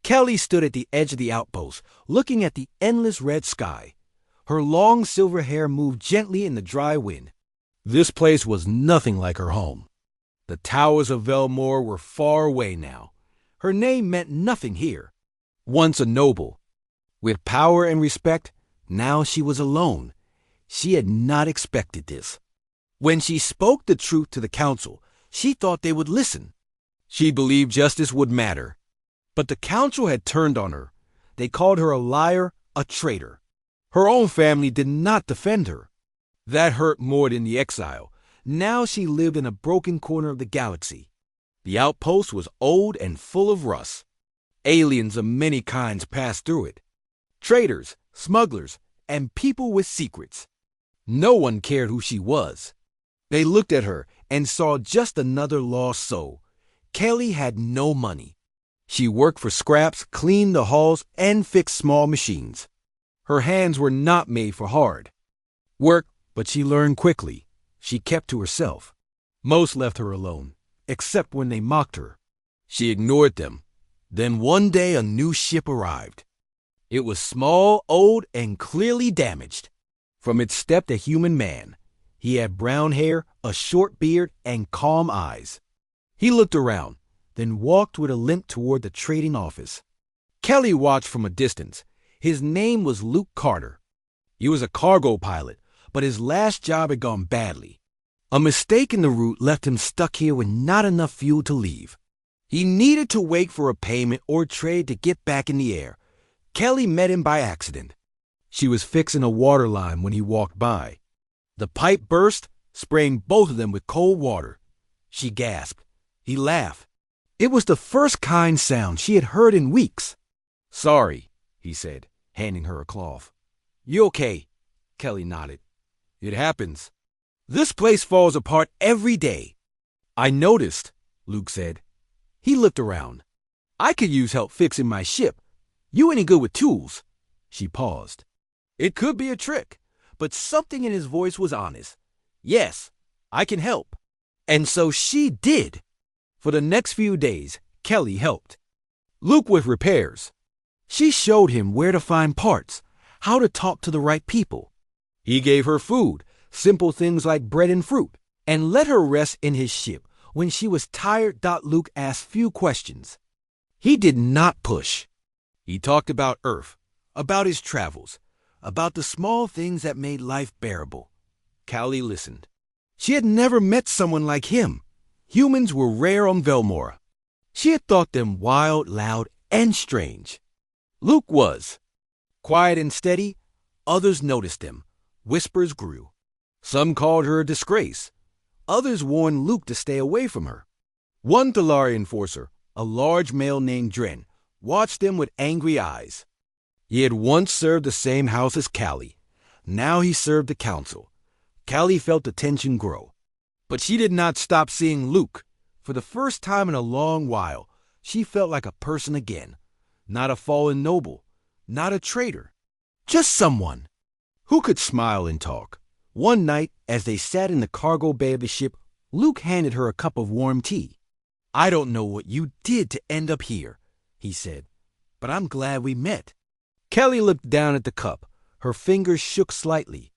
Kelly stood at the edge of the outpost, looking at the endless red sky. Her long silver hair moved gently in the dry wind. This place was nothing like her home. The towers of Velmore were far away now. Her name meant nothing here. Once a noble, with power and respect, now she was alone. She had not expected this. When she spoke the truth to the council, she thought they would listen. She believed justice would matter. But the council had turned on her. They called her a liar, a traitor. Her own family did not defend her. That hurt more than the exile. Now she lived in a broken corner of the galaxy. The outpost was old and full of rust. Aliens of many kinds passed through it. Traitors, smugglers, and people with secrets. No one cared who she was. They looked at her and saw just another lost soul. Kelly had no money. She worked for scraps, cleaned the halls, and fixed small machines. Her hands were not made for hard work, but she learned quickly. She kept to herself. Most left her alone, except when they mocked her. She ignored them. Then one day a new ship arrived. It was small, old, and clearly damaged. From it stepped a human man. He had brown hair, a short beard, and calm eyes. He looked around, then walked with a limp toward the trading office. Kelly watched from a distance. His name was Luke Carter. He was a cargo pilot, but his last job had gone badly. A mistake in the route left him stuck here with not enough fuel to leave. He needed to wait for a payment or trade to get back in the air. Kelly met him by accident. She was fixing a water line when he walked by. The pipe burst, spraying both of them with cold water. She gasped. He laughed. It was the first kind sound she had heard in weeks. "Sorry," he said, handing her a cloth. "You okay?" Kelly nodded. "It happens. This place falls apart every day." "I noticed," Luke said. He looked around. "I could use help fixing my ship. You any good with tools?" She paused. It could be a trick, but something in his voice was honest. "Yes, I can help." And so she did. For the next few days, Kelly helped. Luke with repairs. She showed him where to find parts, how to talk to the right people. He gave her food, simple things like bread and fruit, and let her rest in his ship. When she was tired, Luke asked few questions. He did not push. He talked about Earth, about his travels, about the small things that made life bearable. Callie listened. She had never met someone like him. Humans were rare on Velmore. She had thought them wild, loud, and strange. Luke was. Quiet and steady, others noticed him. Whispers grew. Some called her a disgrace. Others warned Luke to stay away from her. One Thalari enforcer, a large male named Dren, watched them with angry eyes. He had once served the same house as Callie. Now he served the council. Callie felt the tension grow. But she did not stop seeing Luke. For the first time in a long while, she felt like a person again. Not a fallen noble, not a traitor. Just someone who could smile and talk. One night, as they sat in the cargo bay of the ship, Luke handed her a cup of warm tea. "I don't know what you did to end up here," he said, "but I'm glad we met." Kelly looked down at the cup. Her fingers shook slightly.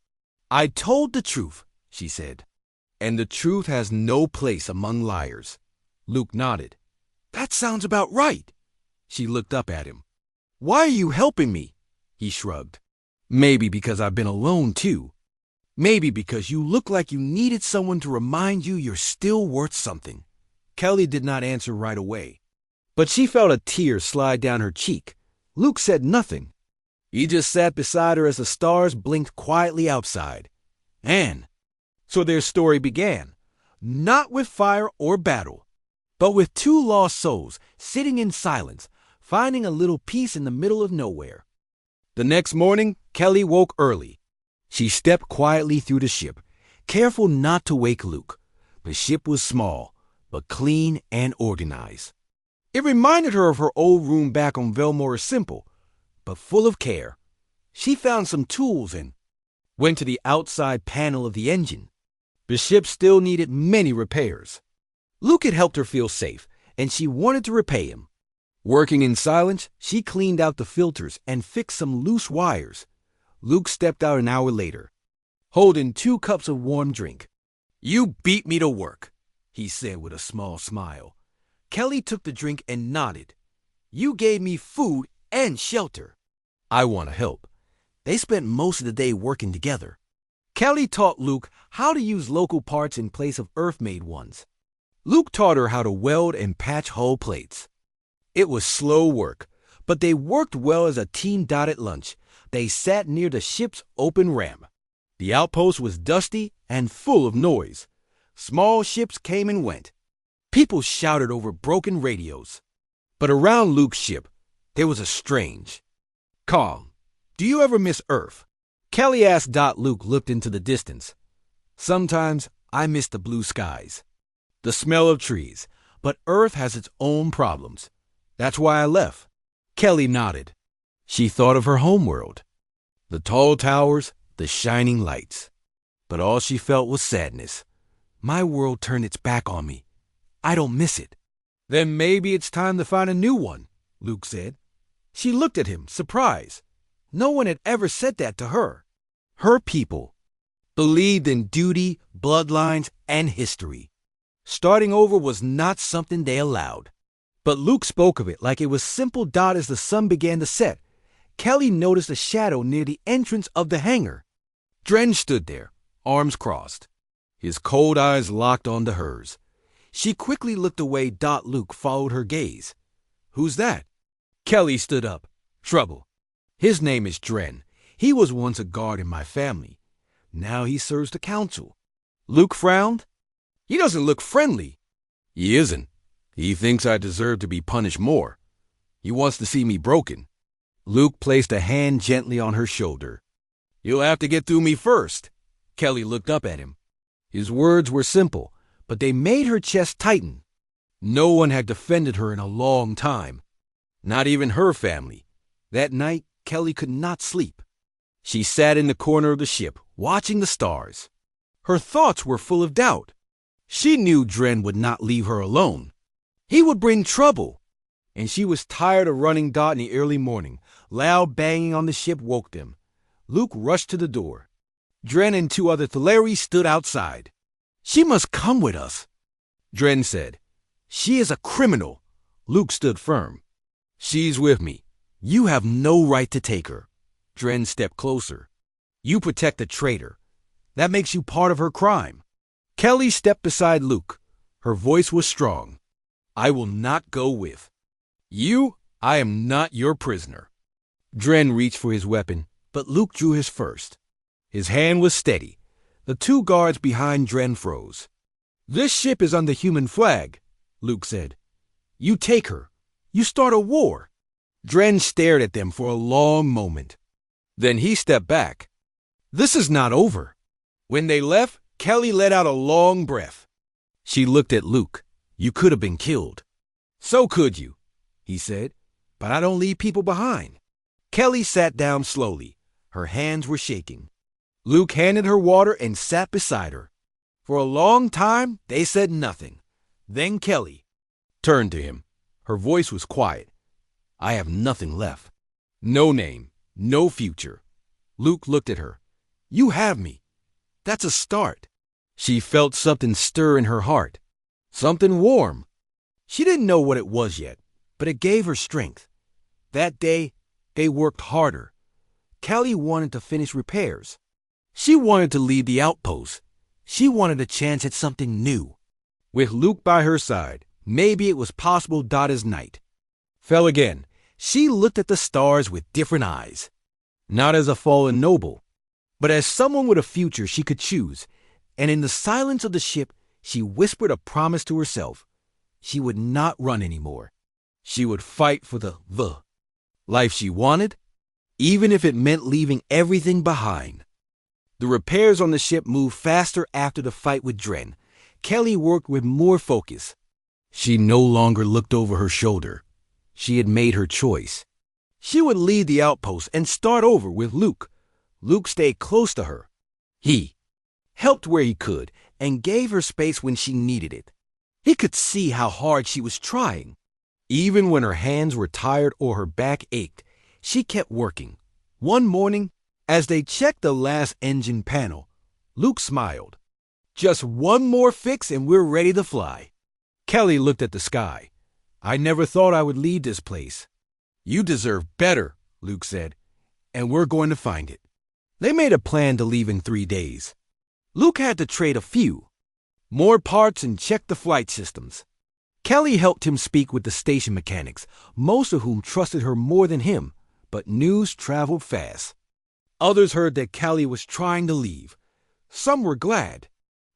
"I told the truth," she said. "And the truth has no place among liars." Luke nodded. "That sounds about right." She looked up at him. "Why are you helping me?" He shrugged. "Maybe because I've been alone too. Maybe because you look like you needed someone to remind you you're still worth something." Kelly did not answer right away, but she felt a tear slide down her cheek. Luke said nothing. He just sat beside her as the stars blinked quietly outside. And so their story began, not with fire or battle, but with two lost souls sitting in silence, finding a little peace in the middle of nowhere. The next morning, Kelly woke early. She stepped quietly through the ship, careful not to wake Luke. The ship was small, but clean and organized. It reminded her of her old room back on Velmore, simple, but full of care. She found some tools and went to the outside panel of the engine. The ship still needed many repairs. Luke had helped her feel safe, and she wanted to repay him. Working in silence, she cleaned out the filters and fixed some loose wires. Luke stepped out an hour later, holding 2 cups of warm drink. "You beat me to work," he said with a small smile. Kelly took the drink and nodded. "You gave me food and shelter." "I want to help." They spent most of the day working together. Kelly taught Luke how to use local parts in place of Earth-made ones. Luke taught her how to weld and patch hull plates. It was slow work, but they worked well as a team. At lunch, they sat near the ship's open ramp. The outpost was dusty and full of noise. Small ships came and went. People shouted over broken radios. But around Luke's ship, there was a strange calm. "Do you ever miss Earth?" Kelly asked. Luke looked into the distance. "Sometimes I miss the blue skies, the smell of trees, but Earth has its own problems. That's why I left." Kelly nodded. She thought of her homeworld, the tall towers, the shining lights. But all she felt was sadness. "My world turned its back on me. I don't miss it." "Then maybe it's time to find a new one," Luke said. She looked at him, surprised. No one had ever said that to her. Her people believed in duty, bloodlines, and history. Starting over was not something they allowed. But Luke spoke of it like it was simple. As the sun began to set, Kelly noticed a shadow near the entrance of the hangar. Dren stood there, arms crossed, his cold eyes locked onto hers. She quickly looked away. Luke followed her gaze. "Who's that?" Kelly stood up. "Trouble. His name is Dren. He was once a guard in my family. Now he serves the council." Luke frowned. "He doesn't look friendly." "He isn't. He thinks I deserve to be punished more. He wants to see me broken." Luke placed a hand gently on her shoulder. "You'll have to get through me first." Kelly looked up at him. His words were simple, but they made her chest tighten. No one had defended her in a long time. Not even her family. That night, Kelly could not sleep. She sat in the corner of the ship, watching the stars. Her thoughts were full of doubt. She knew Dren would not leave her alone. He would bring trouble. And she was tired of running. In the early morning, loud banging on the ship woke them. Luke rushed to the door. Dren and 2 other Thalaris stood outside. "She must come with us," Dren said. "She is a criminal." Luke stood firm. "She's with me. You have no right to take her." Dren stepped closer. "You protect a traitor. That makes you part of her crime." Kelly stepped beside Luke. Her voice was strong. "I will not go with you. I am not your prisoner." Dren reached for his weapon, but Luke drew his first. His hand was steady. The 2 guards behind Dren froze. "This ship is under human flag," Luke said. "You take her. You start a war." Dren stared at them for a long moment. Then he stepped back. "This is not over." When they left, Kelly let out a long breath. She looked at Luke. "You could have been killed." "So could you," he said, "but I don't leave people behind." Kelly sat down slowly. Her hands were shaking. Luke handed her water and sat beside her. For a long time, they said nothing. Then Kelly turned to him. Her voice was quiet. "I have nothing left. No name, no future." Luke looked at her. "You have me. That's a start." She felt something stir in her heart. Something warm. She didn't know what it was yet, but it gave her strength. That day, they worked harder. Kelly wanted to finish repairs. She wanted to leave the outpost. She wanted a chance at something new. With Luke by her side, maybe it was possible. As night fell again, she looked at the stars with different eyes. Not as a fallen noble, but as someone with a future she could choose. And in the silence of the ship, she whispered a promise to herself. She would not run anymore. She would fight for the life she wanted, even if it meant leaving everything behind. The repairs on the ship moved faster after the fight with Dren. Kelly worked with more focus. She no longer looked over her shoulder. She had made her choice. She would leave the outpost and start over with Luke. Luke stayed close to her. He helped where he could and gave her space when she needed it. He could see how hard she was trying. Even when her hands were tired or her back ached, she kept working. One morning, as they checked the last engine panel, Luke smiled. Just one more fix and we're ready to fly. Kelly looked at the sky. I never thought I would leave this place. You deserve better, Luke said, and we're going to find it. They made a plan to leave in 3 days. Luke had to trade a few more parts and check the flight systems. Kelly helped him speak with the station mechanics, most of whom trusted her more than him, but news traveled fast. Others heard that Kelly was trying to leave. Some were glad.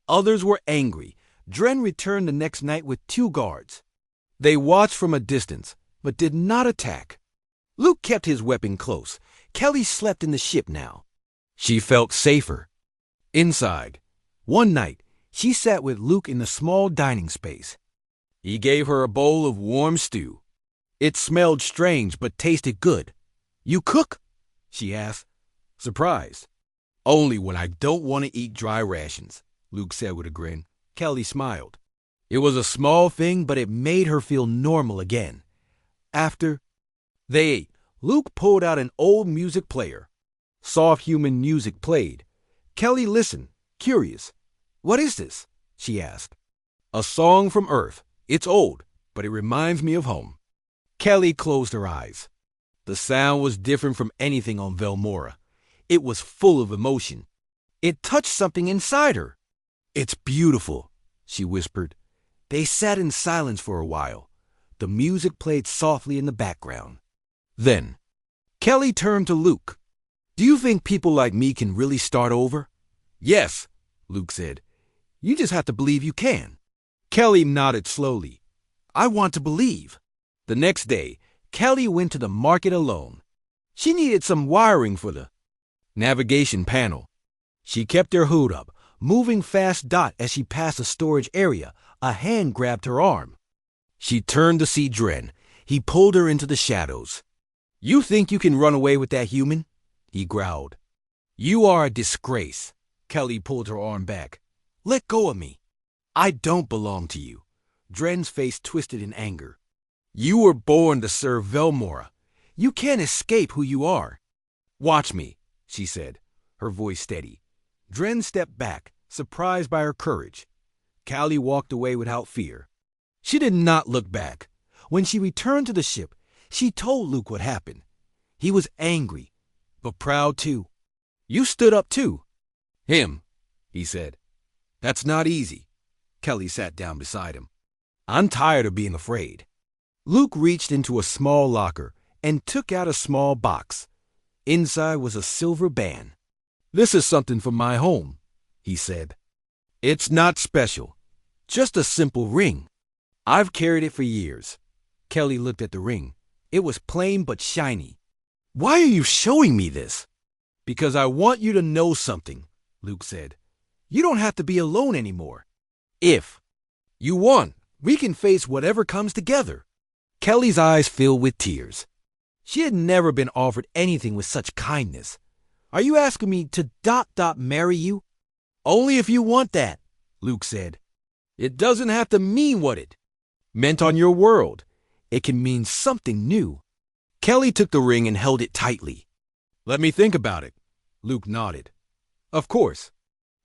Others were angry. Dren returned the next night with 2 guards. They watched from a distance, but did not attack. Luke kept his weapon close. Kelly slept in the ship now. She felt safer. Inside, one night, she sat with Luke in the small dining space. He gave her a bowl of warm stew. It smelled strange but tasted good. You cook? She asked, surprised. Only when I don't want to eat dry rations, Luke said with a grin. Kelly smiled. It was a small thing, but it made her feel normal again. After they ate, Luke pulled out an old music player. Soft human music played. Kelly listened, curious. What is this? She asked. A song from Earth. It's old, but it reminds me of home. Kelly closed her eyes. The sound was different from anything on Velmora. It was full of emotion. It touched something inside her. It's beautiful, she whispered. They sat in silence for a while. The music played softly in the background. Then, Kelly turned to Luke. Do you think people like me can really start over? Yes, Luke said. You just have to believe you can. Kelly nodded slowly. I want to believe. The next day, Kelly went to the market alone. She needed some wiring for the navigation panel. She kept her hood up, moving fast. As she passed a storage area, a hand grabbed her arm. She turned to see Dren. He pulled her into the shadows. You think you can run away with that human? He growled. You are a disgrace. Kelly pulled her arm back. Let go of me. I don't belong to you. Dren's face twisted in anger. You were born to serve Velmora. You can't escape who you are. Watch me, she said, her voice steady. Dren stepped back, surprised by her courage. Callie walked away without fear. She did not look back. When she returned to the ship, she told Luke what happened. He was angry, but proud too. You stood up too. Him, he said. That's not easy. Kelly sat down beside him. I'm tired of being afraid. Luke reached into a small locker and took out a small box. Inside was a silver band. This is something from my home, he said. It's not special, just a simple ring. I've carried it for years. Kelly looked at the ring. It was plain but shiny. Why are you showing me this? Because I want you to know something, Luke said. You don't have to be alone anymore. If you want, we can face whatever comes together. Kelly's eyes filled with tears. She had never been offered anything with such kindness. Are you asking me to marry you? Only if you want that, Luke said. It doesn't have to mean what it meant on your world. It can mean something new. Kelly took the ring and held it tightly. Let me think about it. Luke nodded. Of course.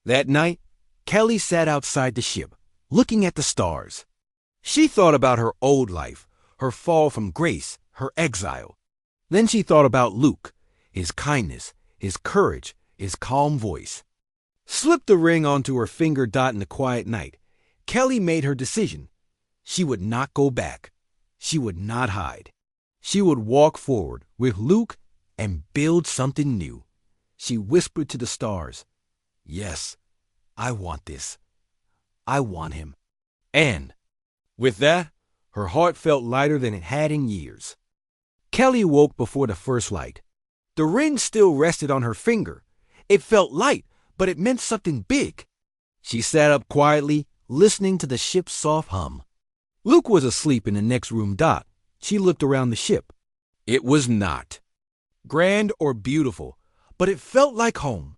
That night, Kelly sat outside the ship, looking at the stars. She thought about her old life, her fall from grace, her exile. Then she thought about Luke, his kindness, his courage, his calm voice. Slipped the ring onto her finger. In the quiet night, Kelly made her decision. She would not go back. She would not hide. She would walk forward with Luke and build something new. She whispered to the stars, Yes, I want this. I want him. And with that, her heart felt lighter than it had in years. Kelly woke before the first light. The ring still rested on her finger. It felt light, but it meant something big. She sat up quietly, listening to the ship's soft hum. Luke was asleep in the next room. She looked around the ship. It was not grand or beautiful, but it felt like home,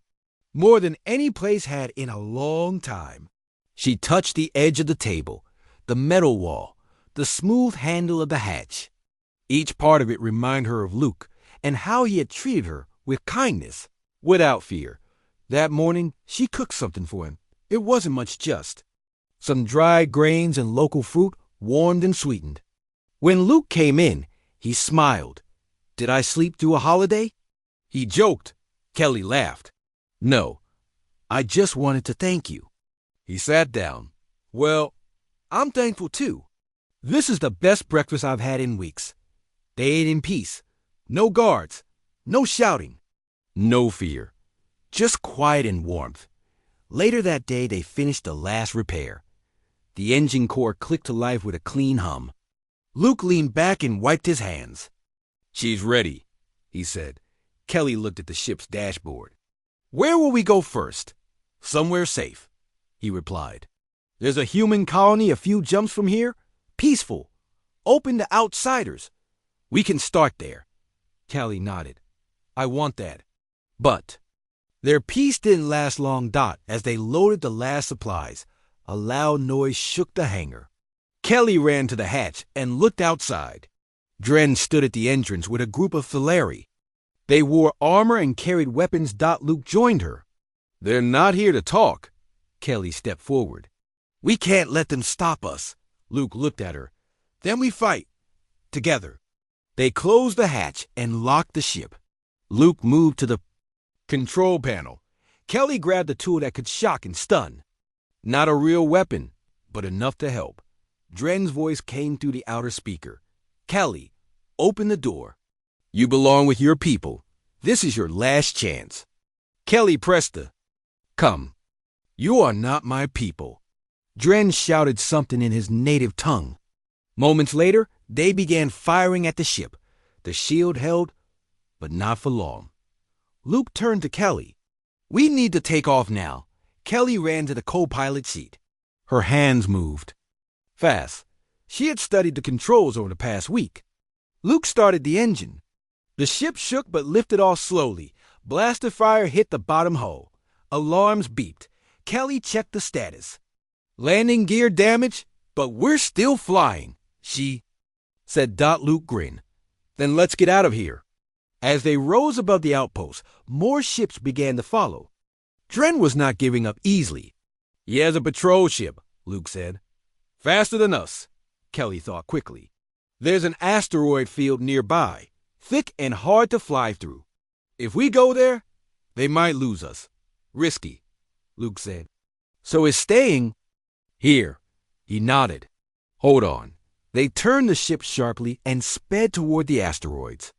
more than any place had in a long time. She touched the edge of the table, the metal wall, the smooth handle of the hatch. Each part of it reminded her of Luke and how he had treated her with kindness, without fear. That morning, she cooked something for him. It wasn't much, just some dried grains and local fruit, warmed and sweetened. When Luke came in, he smiled. "Did I sleep through a holiday?" He joked. Kelly laughed. "No, I just wanted to thank you." He sat down. "Well, I'm thankful too. This is the best breakfast I've had in weeks. They ate in peace. No guards. No shouting. No fear. Just quiet and warmth." Later that day, they finished the last repair. The engine core clicked to life with a clean hum. Luke leaned back and wiped his hands. "She's ready," he said. Kelly looked at the ship's dashboard. "Where will we go first?" "Somewhere safe," he replied. "There's a human colony a few jumps from here. Peaceful. Open to outsiders. We can start there." Kelly nodded. "I want that." But their peace didn't last long. As they loaded the last supplies, a loud noise shook the hangar. Kelly ran to the hatch and looked outside. Dren stood at the entrance with a group of Phileri. They wore armor and carried weapons. Luke joined her. "They're not here to talk." Kelly stepped forward. "We can't let them stop us." Luke looked at her. "Then we fight. Together." They closed the hatch and locked the ship. Luke moved to the control panel. Kelly grabbed a tool that could shock and stun. Not a real weapon, but enough to help. Dren's voice came through the outer speaker. "Kelly, open the door. You belong with your people. This is your last chance." Kelly pressed the "Come. You are not my people." Dren shouted something in his native tongue. Moments later, they began firing at the ship. The shield held, but not for long. Luke turned to Kelly. "We need to take off now." Kelly ran to the co-pilot seat. Her hands moved fast. She had studied the controls over the past week. Luke started the engine. The ship shook but lifted off slowly. Blaster fire hit the bottom hull. Alarms beeped. Kelly checked the status. "Landing gear damage, but we're still flying," she said. Luke grinned. "Then let's get out of here." As they rose above the outpost, more ships began to follow. Dren was not giving up easily. "He has a patrol ship," Luke said. "Faster than us," Kelly thought quickly. "There's an asteroid field nearby, thick and hard to fly through. If we go there, they might lose us. Risky," Luke said. "So is staying here." He nodded. "Hold on." They turned the ship sharply and sped toward the asteroids.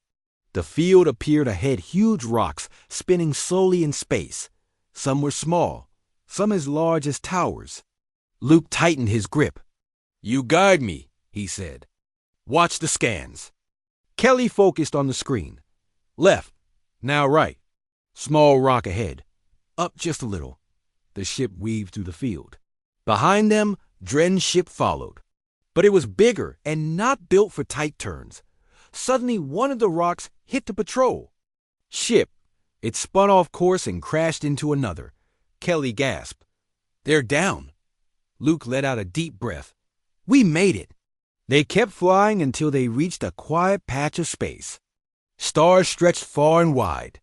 The field appeared ahead, huge rocks spinning slowly in space. Some were small, some as large as towers. Luke tightened his grip. "You guide me," he said. "Watch the scans." Kelly focused on the screen. Left, now right. Small rock ahead. Up just a little. The ship weaved through the field. Behind them, Dren's ship followed. But it was bigger and not built for tight turns. Suddenly, one of the rocks hit the patrol ship. It spun off course and crashed into another. Kelly gasped. "They're down." Luke let out a deep breath. "We made it." They kept flying until they reached a quiet patch of space. Stars stretched far and wide.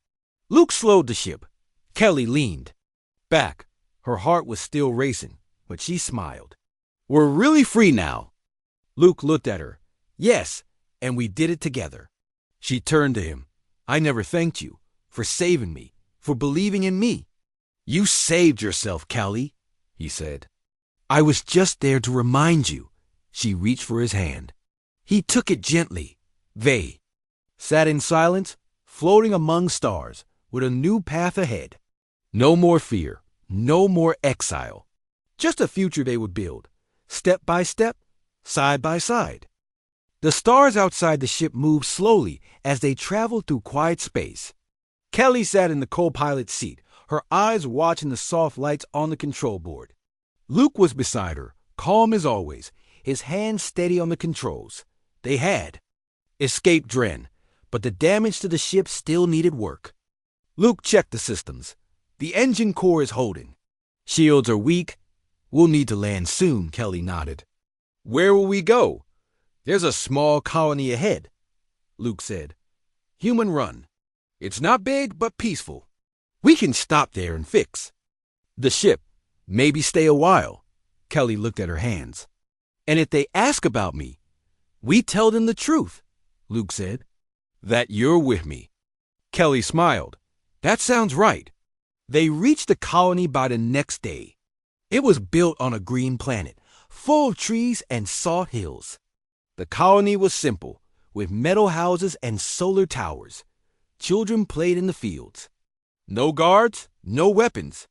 Luke slowed the ship. Kelly leaned back. Her heart was still racing, but she smiled. "We're really free now." Luke looked at her. "Yes, and we did it together." She turned to him. "I never thanked you for saving me, for believing in me." "You saved yourself, Kelly," he said. "I was just there to remind you." She reached for his hand. He took it gently. They sat in silence, floating among stars, with a new path ahead. No more fear, no more exile. Just a future they would build, step by step, side by side. The stars outside the ship moved slowly as they traveled through quiet space. Kelly sat in the co-pilot seat, her eyes watching the soft lights on the control board. Luke was beside her, calm as always, his hands steady on the controls. They had escaped Dren, but the damage to the ship still needed work. Luke checked the systems. "The engine core is holding. Shields are weak. We'll need to land soon," Kelly nodded. "Where will we go?" There's a small colony ahead, Luke said. Human run. It's not big, but peaceful. We can stop there and fix the ship. Maybe stay a while. Kelly looked at her hands. And if they ask about me, we tell them the truth, Luke said. That you're with me. Kelly smiled. That sounds right. They reached the colony by the next day. It was built on a green planet, full of trees and salt hills. The colony was simple, with metal houses and solar towers. Children played in the fields. No guards, no weapons.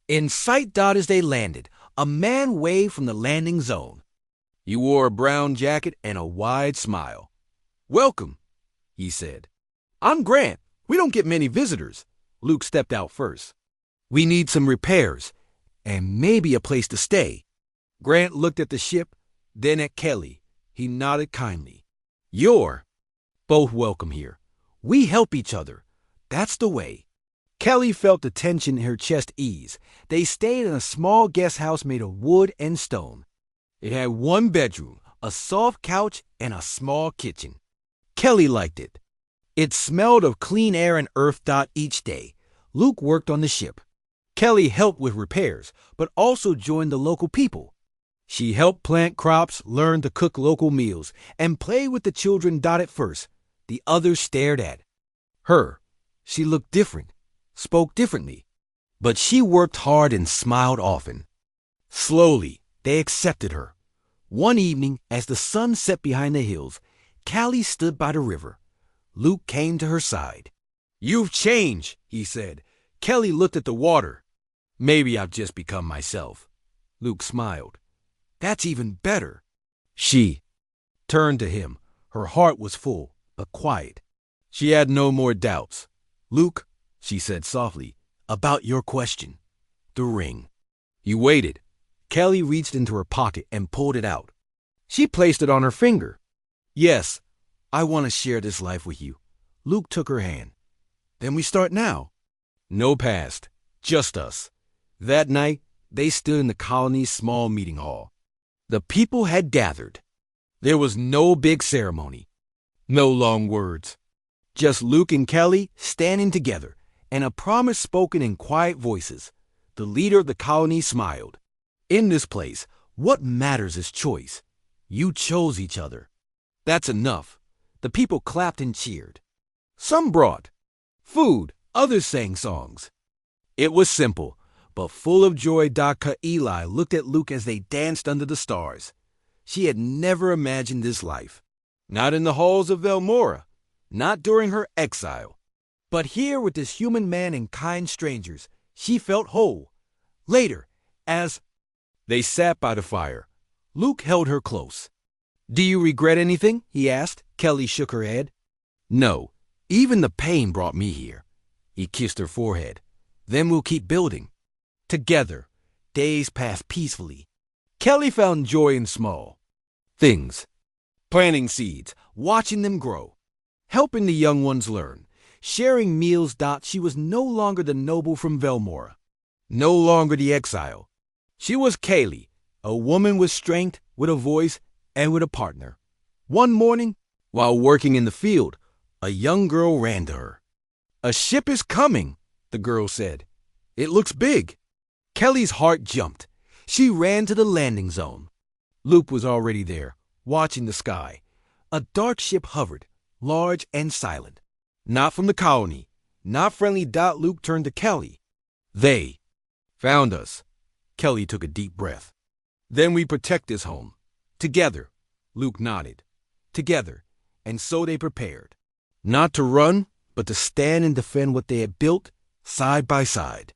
In sight dot as they landed, a man waved from the landing zone. He wore a brown jacket and a wide smile. Welcome, he said. I'm Grant. We don't get many visitors. Luke stepped out first. We need some repairs, and maybe a place to stay. Grant looked at the ship, then at Kelly. He nodded kindly. You're both welcome here. We help each other. That's the way. Kelly felt the tension in her chest ease. They stayed in a small guest house made of wood and stone. It had one bedroom, a soft couch, and a small kitchen. Kelly liked it. It smelled of clean air and earth dot each day. Luke worked on the ship. Kelly helped with repairs, but also joined the local people. She helped plant crops, learned to cook local meals, and played with the children dot at first. The others stared at her. She looked different, spoke differently, but she worked hard and smiled often. Slowly, they accepted her. One evening, as the sun set behind the hills, Callie stood by the river. Luke came to her side. You've changed, he said. Kelly looked at the water. Maybe I've just become myself. Luke smiled. That's even better. She turned to him. Her heart was full, but quiet. She had no more doubts. Luke, she said softly, about your question. The ring. He waited. Kelly reached into her pocket and pulled it out. She placed it on her finger. Yes, I want to share this life with you. Luke took her hand. Then we start now. No past, just us. That night, they stood in the colony's small meeting hall. The people had gathered. There was no big ceremony, no long words. Just Luke and Kelly standing together, and a promise spoken in quiet voices. The leader of the colony smiled. In this place, what matters is choice. You chose each other. That's enough. The people clapped and cheered. Some brought food, others sang songs. It was simple, but full of joy. Dr. Eli looked at Luke as they danced under the stars. She had never imagined this life. Not in the halls of Velmora, not during her exile. But here with this human man and kind strangers, she felt whole. Later, as they sat by the fire, Luke held her close. Do you regret anything? He asked. Kelly shook her head. No, even the pain brought me here. He kissed her forehead. Then we'll keep building. Together, days passed peacefully. Kelly found joy in small things. Planting seeds, watching them grow, helping the young ones learn, sharing meals. She was no longer the noble from Velmora, no longer the exile. She was Kaylee, a woman with strength, with a voice, and with a partner. One morning, while working in the field, a young girl ran to her. A ship is coming, the girl said. It looks big. Kelly's heart jumped. She ran to the landing zone. Luke was already there, watching the sky. A dark ship hovered, large and silent. Not from the colony, not friendly. Luke turned to Kelly. They found us. Kelly took a deep breath. Then we protect this home. Together. Luke nodded. Together. And so they prepared. Not to run, but to stand and defend what they had built, side by side.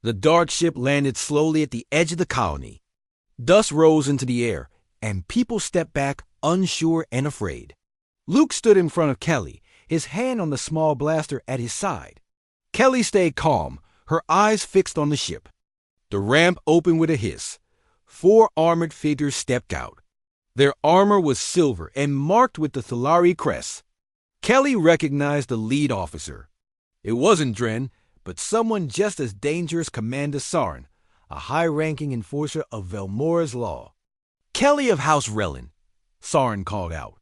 The dark ship landed slowly at the edge of the colony. Dust rose into the air, and people stepped back, unsure and afraid. Luke stood in front of Kelly, his hand on the small blaster at his side. Kelly stayed calm, her eyes fixed on the ship. The ramp opened with a hiss. 4 armored figures stepped out. Their armor was silver and marked with the Thalari crest. Kelly recognized the lead officer. It wasn't Dren, but someone just as dangerous, Commander Sarn, a high-ranking enforcer of Velmora's law. Kelly of House Relin. Soren called out.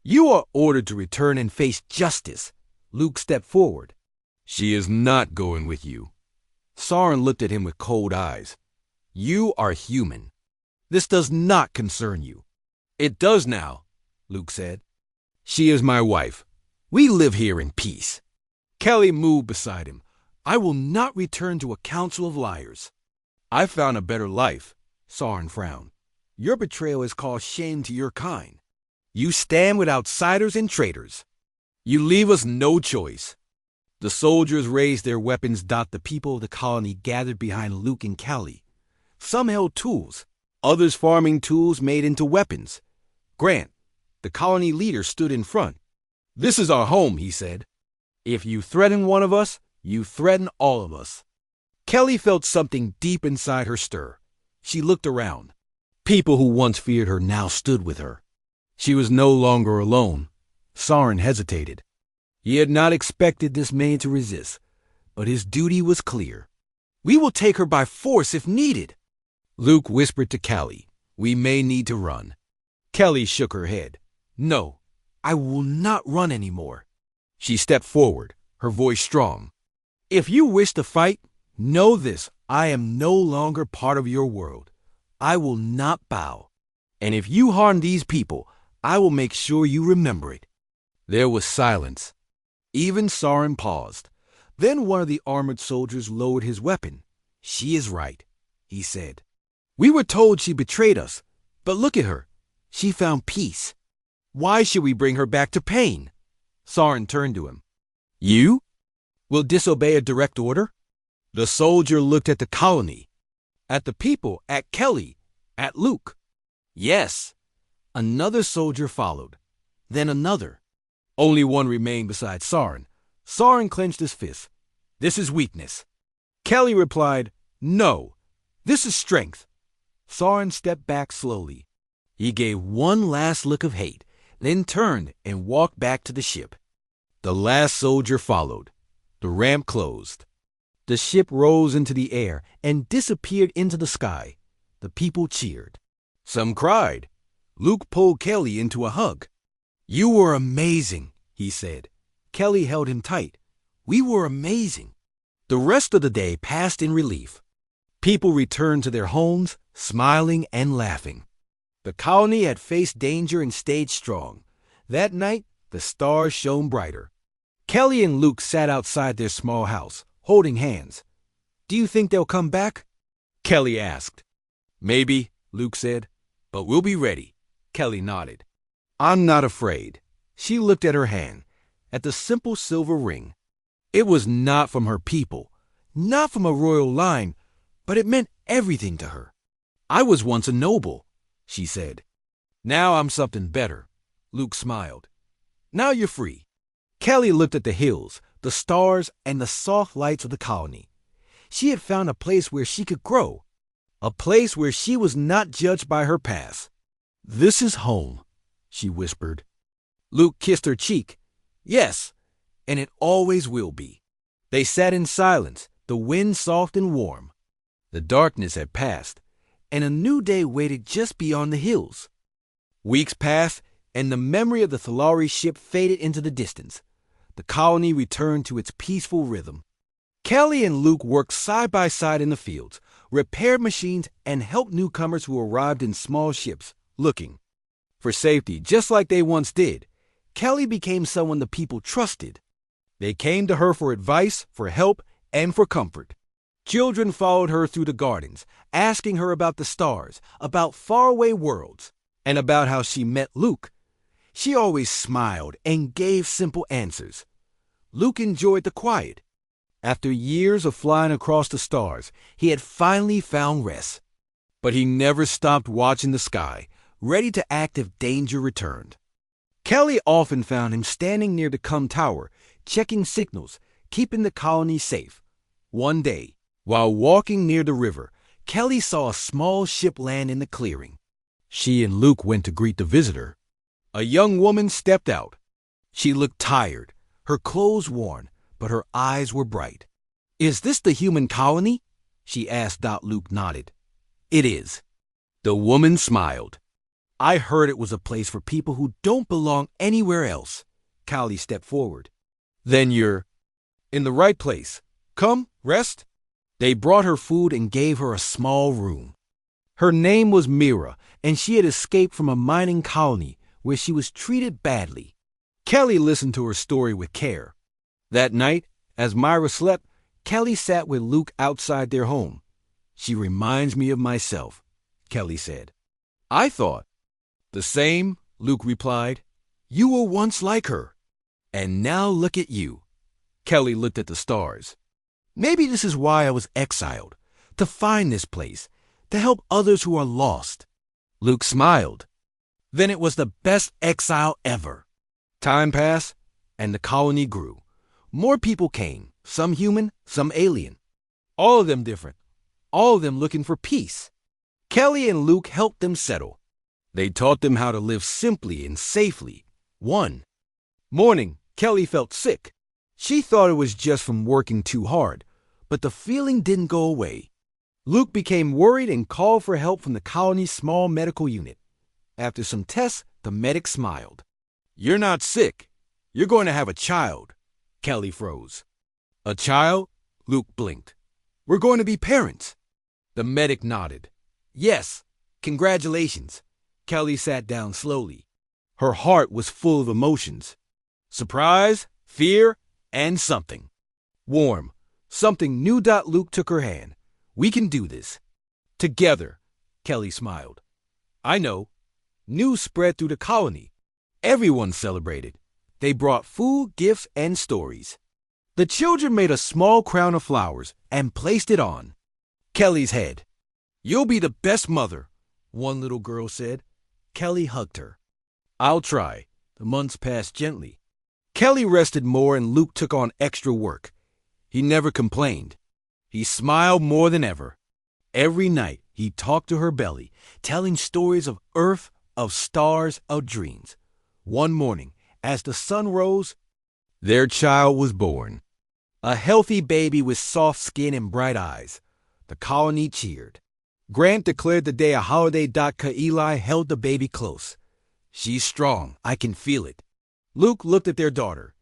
You are ordered to return and face justice. Luke stepped forward. She is not going with you. Soren looked at him with cold eyes. You are human. This does not concern you. It does now, Luke said. She is my wife. We live here in peace. Kelly moved beside him. I will not return to a council of liars. I found a better life, Soren frowned. Your betrayal has caused shame to your kind. You stand with outsiders and traitors. You leave us no choice. The soldiers raised their weapons. The people of the colony gathered behind Luke and Kelly. Some held tools, others farming tools made into weapons. Grant, the colony leader, stood in front. This is our home, he said. If you threaten one of us, you threaten all of us. Kelly felt something deep inside her stir. She looked around. People who once feared her now stood with her. She was no longer alone. Soren hesitated. He had not expected this maid to resist, but his duty was clear. We will take her by force if needed. Luke whispered to Kelly, we may need to run. Kelly shook her head. No, I will not run anymore. She stepped forward, her voice strong. If you wish to fight, know this, I am no longer part of your world. I will not bow. And if you harm these people, I will make sure you remember it. There was silence. Even Soren paused. Then one of the armored soldiers lowered his weapon. She is right, he said. We were told she betrayed us, but look at her. She found peace. Why should we bring her back to pain? Soren turned to him. You will disobey a direct order? The soldier looked at the colony, at the people, at Kelly, at Luke. Yes. Another soldier followed, then another. Only one remained beside Soren. Soren clenched his fist. This is weakness. Kelly replied, no, this is strength. Soren stepped back slowly. He gave one last look of hate, then turned and walked back to the ship. The last soldier followed. The ramp closed. The ship rose into the air and disappeared into the sky. The people cheered. Some cried. Luke pulled Kelly into a hug. You were amazing, he said. Kelly held him tight. We were amazing. The rest of the day passed in relief. People returned to their homes, smiling and laughing. The colony had faced danger and stayed strong. That night, the stars shone brighter. Kelly and Luke sat outside their small house, holding hands. Do you think they'll come back? Kelly asked. Maybe, Luke said, but we'll be ready. Kelly nodded. I'm not afraid. She looked at her hand, at the simple silver ring. It was not from her people, not from a royal line, but it meant everything to her. I was once a noble, she said. Now I'm something better. Luke smiled. Now you're free. Kelly looked at the hills, the stars, and the soft lights of the colony. She had found a place where she could grow, a place where she was not judged by her past. This is home, she whispered. Luke kissed her cheek. Yes, and it always will be. They sat in silence, the wind soft and warm. The darkness had passed, and a new day waited just beyond the hills. Weeks passed, and the memory of the Thalari ship faded into the distance. The colony returned to its peaceful rhythm. Kelly and Luke worked side by side in the fields, repaired machines, and helped newcomers who arrived in small ships, looking for safety, just like they once did. Kelly became someone the people trusted. They came to her for advice, for help, and for comfort. Children followed her through the gardens, asking her about the stars, about faraway worlds, and about how she met Luke. She always smiled and gave simple answers. Luke enjoyed the quiet. After years of flying across the stars, he had finally found rest. But he never stopped watching the sky, ready to act if danger returned. Kelly often found him standing near the Cum Tower, checking signals, keeping the colony safe. One day, while walking near the river, Kelly saw a small ship land in the clearing. She and Luke went to greet the visitor. A young woman stepped out. She looked tired, her clothes worn, but her eyes were bright. Is this the human colony? She asked. Luke nodded. It is. The woman smiled. I heard it was a place for people who don't belong anywhere else. Callie stepped forward. Then you're in the right place. Come, rest. They brought her food and gave her a small room. Her name was Mira, and she had escaped from a mining colony where she was treated badly. Kelly listened to her story with care. That night, as Myra slept, Kelly sat with Luke outside their home. She reminds me of myself, Kelly said. I thought. The same, Luke replied. You were once like her. And now look at you. Kelly looked at the stars. Maybe this is why I was exiled, to find this place, to help others who are lost. Luke smiled. Then it was the best exile ever. Time passed, and the colony grew. More people came, some human, some alien. All of them different, all of them looking for peace. Kelly and Luke helped them settle. They taught them how to live simply and safely. One morning, Kelly felt sick. She thought it was just from working too hard, but the feeling didn't go away. Luke became worried and called for help from the colony's small medical unit. After some tests, the medic smiled. You're not sick. You're going to have a child. Kelly froze. A child? Luke blinked. We're going to be parents. The medic nodded. Yes, congratulations. Kelly sat down slowly. Her heart was full of emotions. Surprise, fear, and something. Warm. Something new. Luke took her hand. We can do this. Together, Kelly smiled. I know. News spread through the colony. Everyone celebrated. They brought food, gifts, and stories. The children made a small crown of flowers and placed it on Kelly's head. You'll be the best mother, one little girl said. Kelly hugged her. I'll try. The months passed gently. Kelly rested more and Luke took on extra work. He never complained. He smiled more than ever. Every night he talked to her belly, telling stories of Earth, of stars, of dreams. One morning, as the sun rose, their child was born. A healthy baby with soft skin and bright eyes. The colony cheered. Grant declared the day a holiday. Eli held the baby close. She's strong. I can feel it. Luke looked at their daughter.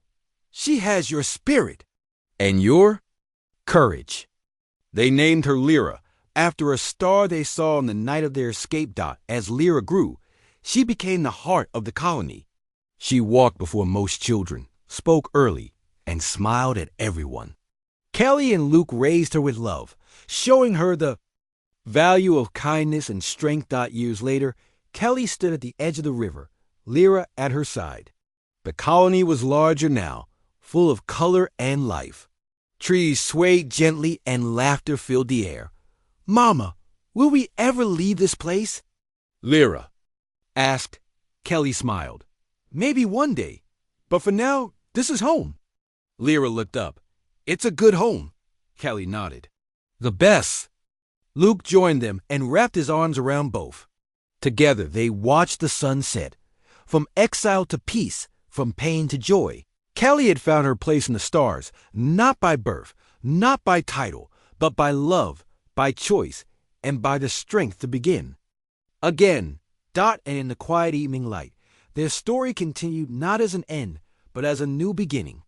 She has your spirit. And your courage. They named her Lyra, after a star they saw on the night of their escape. As Lyra grew, she became the heart of the colony. She walked before most children, spoke early, and smiled at everyone. Kelly and Luke raised her with love, showing her the value of kindness and strength. Years later, Kelly stood at the edge of the river, Lyra at her side. The colony was larger now, full of color and life. Trees swayed gently and laughter filled the air. Mama, will we ever leave this place? Lyra asked. Kelly smiled. Maybe one day, but for now, this is home. Lyra looked up. It's a good home. Kelly nodded. The best. Luke joined them and wrapped his arms around both. Together, they watched the sun set. From exile to peace, from pain to joy. Kelly had found her place in the stars, not by birth, not by title, but by love, by choice, and by the strength to begin. Again, and in the quiet evening light, their story continued not as an end, but as a new beginning.